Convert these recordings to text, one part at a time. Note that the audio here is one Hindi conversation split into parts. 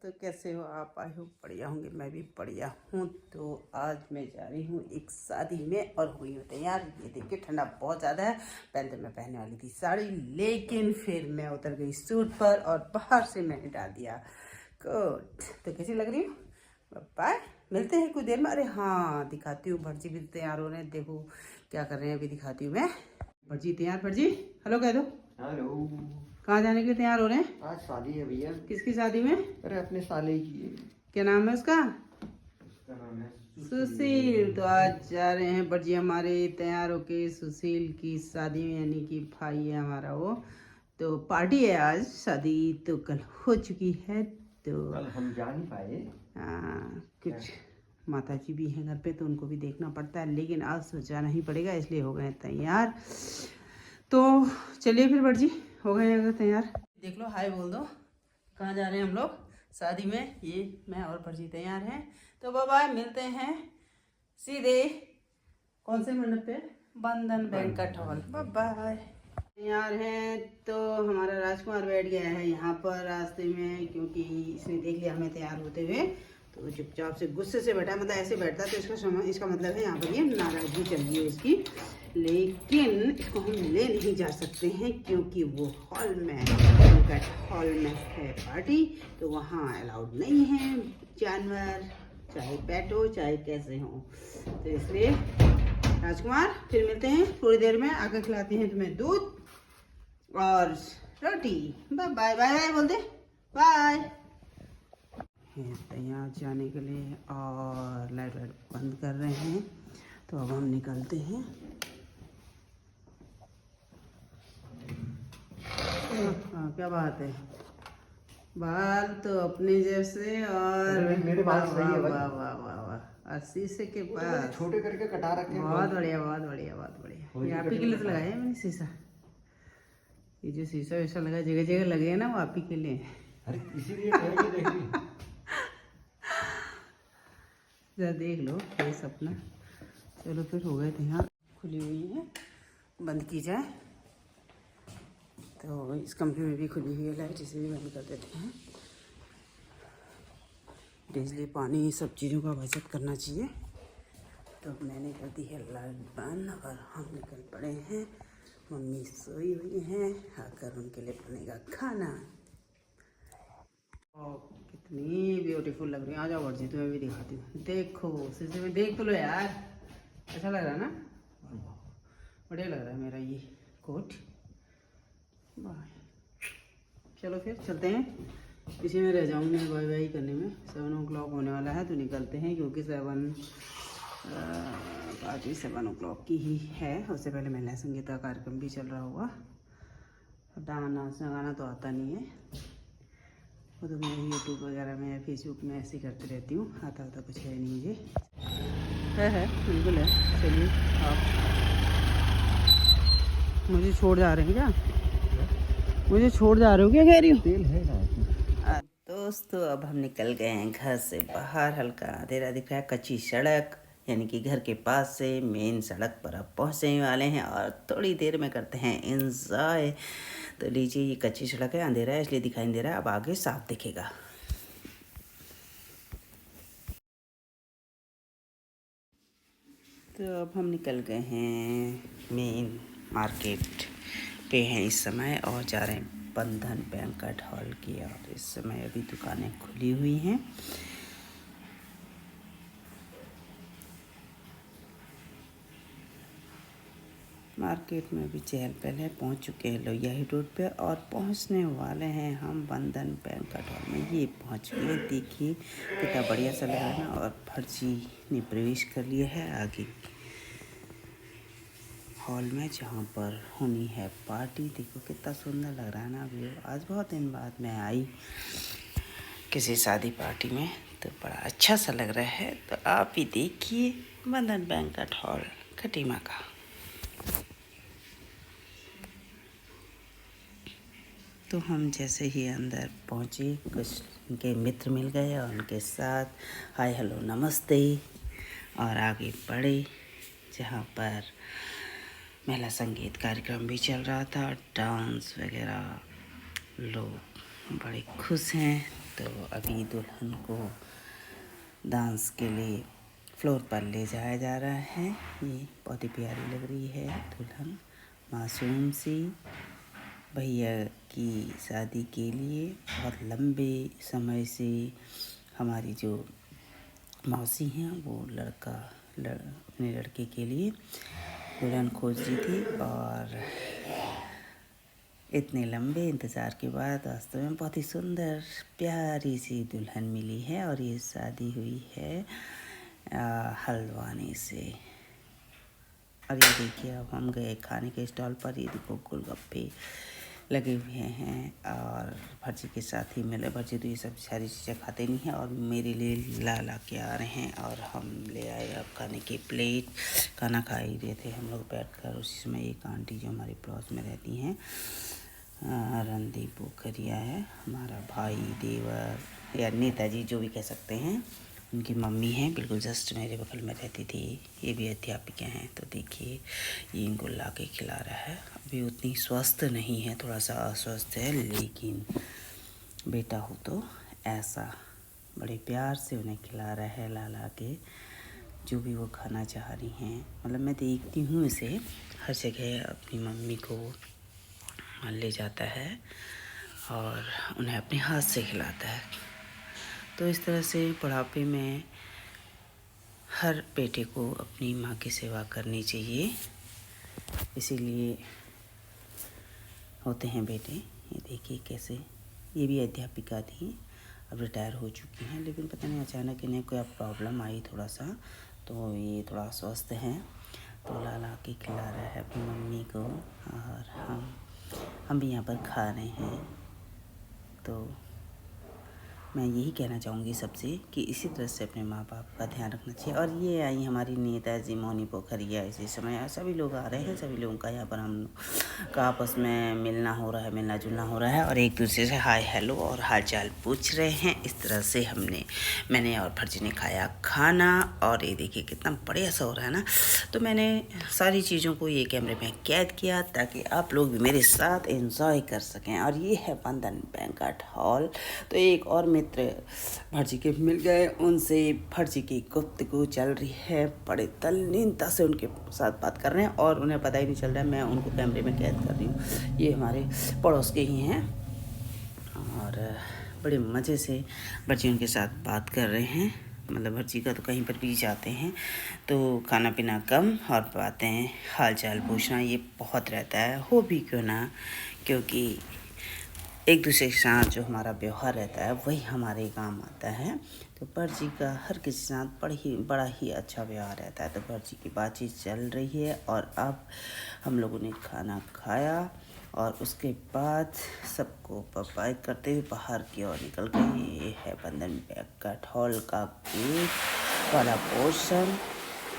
तो कैसे हो आप? आई होप बढ़िया होंगे। मैं भी बढ़िया हूँ। तो आज मैं जा रही हूँ एक शादी में और हुई हूँ तैयार। ये देखिए ठंडा बहुत ज़्यादा है। पहले तो मैं पहनने वाली थी साड़ी, लेकिन फिर मैं उतर गई सूट पर और बाहर से मैंने डाल दिया कोट। तो कैसी लग रही हूँ? बाय, मिलते हैं कुछ देर में। अरे हाँ, दिखाती हूँ। भटजी भी तैयार हो रहे हैं, देखो क्या कर रहे हैं, अभी दिखाती हूँ मैं। भटजी तैयार। भटजी हेलो कह दो। हेलो। कहाँ जाने के लिए तैयार हो रहे हैं? आज शादी है भैया। किसकी शादी में? अरे अपने साले की है। क्या नाम है उसका? उसका नाम है सुशील। तो आज जा रहे हैं भटजी हमारे तैयार होके सुशील की शादी में, यानी कि भाई है हमारा वो। तो पार्टी है आज। शादी तो कल हो चुकी है, तो कल हम जा नहीं पाए। कुछ माता जी भी हैं घर पे, तो उनको भी देखना पड़ता है, लेकिन आज तो जाना ही पड़ेगा, इसलिए हो गए तैयार। तो चलिए फिर भटजी, हो गए अगर तैयार। देख लो, हाय बोल दो। कहाँ जा रहे हैं हम लोग? शादी में। ये मैं और भटजी तैयार हैं। तो बाय बाय, मिलते हैं सीधे कौन से मंडप पे? बंधन बैंक्वेट हॉल। Bye bye. तैयार हैं तो हमारा राजकुमार बैठ गया है यहाँ पर रास्ते में, क्योंकि इसने देख लिया हमें तैयार होते हुए, तो चुपचाप से गुस्से से बैठा। मतलब ऐसे बैठता तो इसका मतलब है यहाँ पर ये नाराजगी चल रही है इसकी। लेकिन इसको हम ले नहीं जा सकते हैं, क्योंकि वो हॉल में, बैंक्वेट हॉल में है पार्टी, तो वहाँ अलाउड नहीं है जानवर, चाहे पेट हो चाहे कैसे हो। तो इसलिए राजकुमार, फिर मिलते हैं थोड़ी देर में। आकर खिलाते हैं तुम्हें दूध और रोटी। Bye bye. बाय बाय बोल दे। बाय। तैयार जाने के लिए और लाइट वाइट बंद कर रहे हैं, तो अब हम निकलते हैं। हाँ, क्या बात है? बाल तो अपने जैसे और मेरे बाल सही है भाई। वाह वाह वाह वाह। और शीशे के पास छोटे करके कटा रखे हैं। बहुत बढ़िया बहुत बढ़िया बहुत बढ़िया। ये आप ही के लिए तो लगाया है मैंने शीशा। ये जो शीशा वैसा लगा जगह जगह लगे है ना, वो आप ही के लिए। अरे इसीलिए देख रही। जरा देख लो फेस अपना। चलो फिर हो गए थे। यहाँ खुली हुई है, बंद की जाए। तो इस कमरे में भी खुली हुई है लाइट, इसे भी बंद कर देते हैं। बिजली पानी सब चीज़ों का बचत करना चाहिए। तो मैंने कर दी है लाइट बंद और हम निकल पड़े हैं। मम्मी सोई हुई हैं, आकर उनके लिए बनेगा खाना। और कितनी ब्यूटीफुल लग रही है। आ जाओ भटजी, तुम्हें भी दिखाती हूँ। देखो शीशे में देख तो लो यार, अच्छा लग रहा है ना? बढ़िया लग रहा है मेरा ये कोट। बाय। चलो फिर चलते हैं। इसी में रह जाऊँगी मैं बाय बाय करने में। 7 o'clock होने वाला है, तो निकलते हैं, क्योंकि पार्टी 7 o'clock की ही है। उससे पहले महिला संगीत का कार्यक्रम भी चल रहा होगा। डांस गाना तो आता नहीं है, वो तो मैं यूट्यूब वगैरह में या फेसबुक में ऐसे ही करती रहती हूँ। आता कुछ है नहीं मुझे। है बिल्कुल है। चलिए आप मुझे छोड़ जा रहे हैं क्या? मुझे छोड़ जा रहे हो क्या कह रही हो? तेल है ना। दोस्तों अब हम निकल गए हैं घर से बाहर। हल्का अंधेरा दिख रहा है। कच्ची सड़क, यानी कि घर के पास से मेन सड़क पर अब पहुंचने वाले हैं और थोड़ी देर में करते हैं एंजॉय। तो लीजिए, ये कच्ची सड़क है, अंधेरा है इसलिए दिखाई नहीं दे रहा है, अब आगे साफ दिखेगा। तो अब हम निकल गए हैं, मेन मार्केट पे हैं इस समय और जा रहे हैं बंधन बैंक्वेट हॉल की ओर। इस समय अभी दुकानें खुली हुई हैं। मार्केट में भी चहल पहल है। पहुँच चुके हैं लोहिया रोड पे और पहुँचने वाले हैं हम बंधन बैंक्वेट हॉल में। ये पहुँच गए, देखिए कितना बढ़िया सा लग रहा है ना। और भटजी ने प्रवेश कर लिया है आगे हॉल में, जहाँ पर होनी है पार्टी। देखो कितना सुंदर लग रहा है ना व्यू। आज बहुत दिन बाद मैं आई किसी शादी पार्टी में, तो बड़ा अच्छा सा लग रहा है। तो आप भी देखिए बंधन बैंक्वेट हॉल खटीमा का। तो हम जैसे ही अंदर पहुँचे, कुछ उनके मित्र मिल गए और उनके साथ हाय हेलो नमस्ते और आगे बढ़े, जहाँ पर महिला संगीत कार्यक्रम भी चल रहा था, डांस वगैरह। लोग बड़े खुश हैं तो अभी दुल्हन को डांस के लिए फ्लोर पर ले जाया जा रहा है। ये बहुत ही प्यारी लग रही है दुल्हन, मासूम सी। भैया की शादी के लिए बहुत लंबे समय से हमारी जो मौसी हैं वो अपने लड़के के लिए दुल्हन खोज रही थी, और इतने लंबे इंतज़ार के बाद वास्तव में बहुत ही सुंदर प्यारी सी दुल्हन मिली है। और ये शादी हुई है हल्द्वानी से। और ये देखिए, अब हम गए खाने के स्टॉल पर। ये देखो गोलगप्पे लगे हुए हैं और भर्जी के साथ ही मिले। भर्जी तो ये सब सारी चीज़ें खाते नहीं हैं, और मेरे लिए ला के आ रहे हैं। और हम ले आए अब खाने की प्लेट। खाना खा ही रहे थे हम लोग बैठकर। उसी समय एक आंटी जो हमारे पड़ोस में रहती हैं, रणदीप पोखरिया है, हमारा भाई देवर या नेताजी जो भी कह सकते हैं, उनकी मम्मी हैं, बिल्कुल जस्ट मेरे बगल में रहती थी। ये भी अध्यापिका हैं। तो देखिए ये इनको ला के खिला रहा है। अभी उतनी स्वस्थ नहीं है, थोड़ा सा अस्वस्थ है, लेकिन बेटा हो तो ऐसा बड़े प्यार से उन्हें खिला रहा है ला के जो भी वो खाना चाह रही हैं। मतलब मैं देखती हूँ इसे हर जगह अपनी मम्मी को ले जाता है और उन्हें अपने हाथ से खिलाता है। तो इस तरह से बुढ़ापे में हर बेटे को अपनी माँ की सेवा करनी चाहिए, इसीलिए होते हैं बेटे। ये देखिए कैसे, ये भी अध्यापिका थी, अब रिटायर हो चुकी हैं, लेकिन पता नहीं अचानक इन्हें कोई प्रॉब्लम आई थोड़ा सा, तो ये थोड़ा अस्वस्थ हैं। तो ला के खिला रहा है अपनी मम्मी को, और हम भी यहाँ पर खा रहे हैं। तो मैं यही कहना चाहूँगी सबसे कि इसी तरह से अपने माँ बाप का ध्यान रखना चाहिए। और ये आई हमारी नेताजी मौनी पोखरिया, इसी समय सभी लोग आ रहे हैं। सभी लोगों का यहाँ पर हम का आपस में मिलना हो रहा है, मिलना जुलना हो रहा है, और एक दूसरे से हाय हेलो और हाल चाल पूछ रहे हैं। इस तरह से मैंने और भर्जी ने खाया खाना। और ये देखिए कितना बढ़िया सा हो रहा है ना। तो मैंने सारी चीज़ों को ये कैमरे में कैद किया ताकि आप लोग भी मेरे साथ एंजॉय कर सकें। और ये है बंधन बैंक्वेट हॉल। तो एक और मित्र भर्जी के मिल गए, उनसे भर्जी की गुफ्तगू चल रही है, बड़े तल्लीनता से उनके साथ बात कर रहे हैं, और उन्हें पता ही नहीं चल रहा है मैं उनको कैमरे में कैद कर रही हूँ। ये हमारे पड़ोस के ही हैं, और बड़े मज़े से भर्जी उनके साथ बात कर रहे हैं। मतलब भर्जी का तो कहीं पर भी जाते हैं तो खाना पीना कम और बातें हाल चाल पूछना ये बहुत रहता है, हो भी क्यों ना, क्योंकि एक दूसरे के साथ जो हमारा व्यवहार रहता है वही हमारे काम आता है। तो भर्जी का हर किसी के साथ बड़ा ही अच्छा व्यवहार रहता है। तो भर्जी की बातचीत चल रही है, और अब हम लोगों ने खाना खाया और उसके बाद सबको बाय करते हुए बाहर की ओर निकल गए। ये है बंधन बैंक्वेट हॉल का गेट वाला पोर्शन।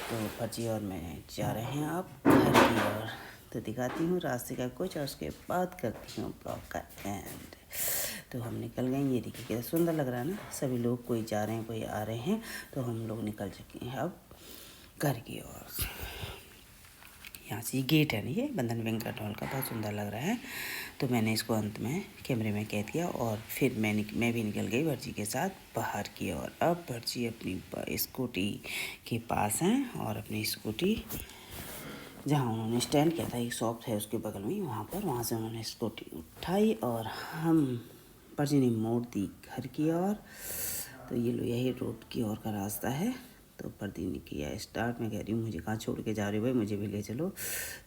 तो भर्जी और मैं जा रहे हैं अब घर की ओर। तो दिखाती हूँ रास्ते का कुछ, और उसके बाद करती हूँ ब्लॉग का एंड। तो हम निकल गए। ये देखिए कितना सुंदर लग रहा है ना। सभी लोग कोई जा रहे हैं, कोई आ रहे हैं। तो हम लोग निकल चुके हैं अब घर की ओर। यहाँ से गेट है ना, ये बंधन बैंक्वेट हॉल का, बहुत सुंदर लग रहा है। तो मैंने इसको अंत में कैमरे में कैद किया, और फिर मैं भी निकल गई भर्जी के साथ बाहर की ओर। अब भर्जी अपनी स्कूटी के पास हैं, और अपनी स्कूटी जहाँ उन्होंने स्टैंड किया था, एक शॉप है उसके बगल में, वहाँ से उन्होंने स्कूटी उठाई, और भर्जी ने मोड़ दी घर की ओर। तो ये लो, यही रोड की ओर का रास्ता है। तो भर्जी ने किया स्टार्ट। मैं कह रही हूँ मुझे कहाँ छोड़ के जा रही हो भाई, मुझे भी ले चलो।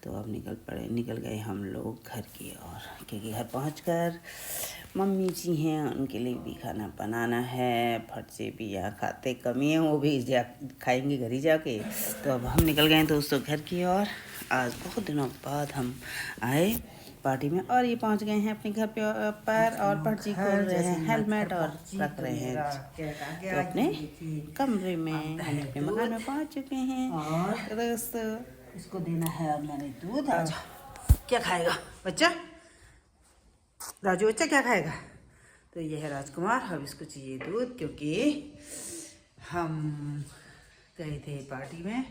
तो अब निकल गए हम लोग घर की ओर, क्योंकि घर पहुँचकर मम्मी जी हैं, उनके लिए भी खाना बनाना है। भर्जी भी यहाँ खाते कमी है, वो भी खाएंगे घर ही जाके। तो अब हम निकल गए दोस्तों घर की ओर। आज बहुत दिनों बाद हम आए पार्टी में, और ये पहुंच गए हैं अपने घर पर। और भर्जी खोल रहे हैं हेलमेट और रख रहे हैं तो अपने कमरे में, अपने मकान में पहुंच चुके हैं। तो दोस्तों इसको देना है अब मैंने दूध। क्या खाएगा बच्चा? राजू बच्चा क्या खाएगा? तो ये है राजकुमार, अब इसको चाहिए दूध, क्योंकि हम गए थे पार्टी में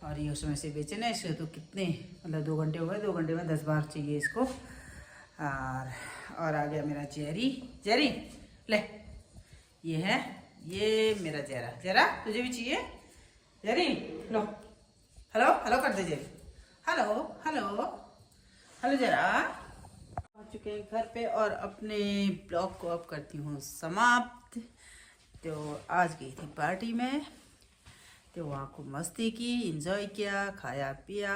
और ये उसमें से बेचे ना। इसको तो कितने मतलब 2 घंटे हो गए, 2 घंटे में 10 बार चाहिए इसको। और आ गया मेरा जेरी ले ये है, ये मेरा जरा। जरा तुझे भी चाहिए जरी? लो, हेलो हेलो कर दे जरी। हेलो हेलो हेलो जरा। आ चुके हैं घर पे और अपने ब्लॉग को अब करती हूँ समाप्त। तो आज गई थी पार्टी में, तो वहाँ को मस्ती की, एंजॉय किया, खाया पिया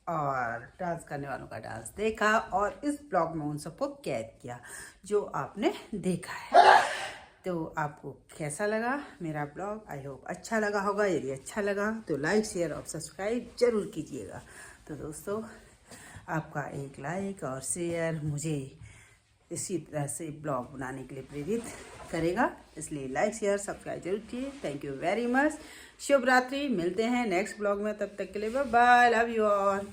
और डांस करने वालों का डांस देखा और इस ब्लॉग में उन सबको कैद किया जो आपने देखा है। तो आपको कैसा लगा मेरा ब्लॉग? आई होप अच्छा लगा होगा। यदि अच्छा लगा तो लाइक शेयर और सब्सक्राइब जरूर कीजिएगा। तो दोस्तों, आपका एक लाइक और शेयर मुझे इसी तरह से ब्लॉग बनाने के लिए प्रेरित करेगा, इसलिए लाइक शेयर सब्सक्राइब जरूर कीजिए। Thank you very much. शुभ रात्रि, मिलते हैं नेक्स्ट ब्लॉग में, तब तक के लिए bye bye, love you all.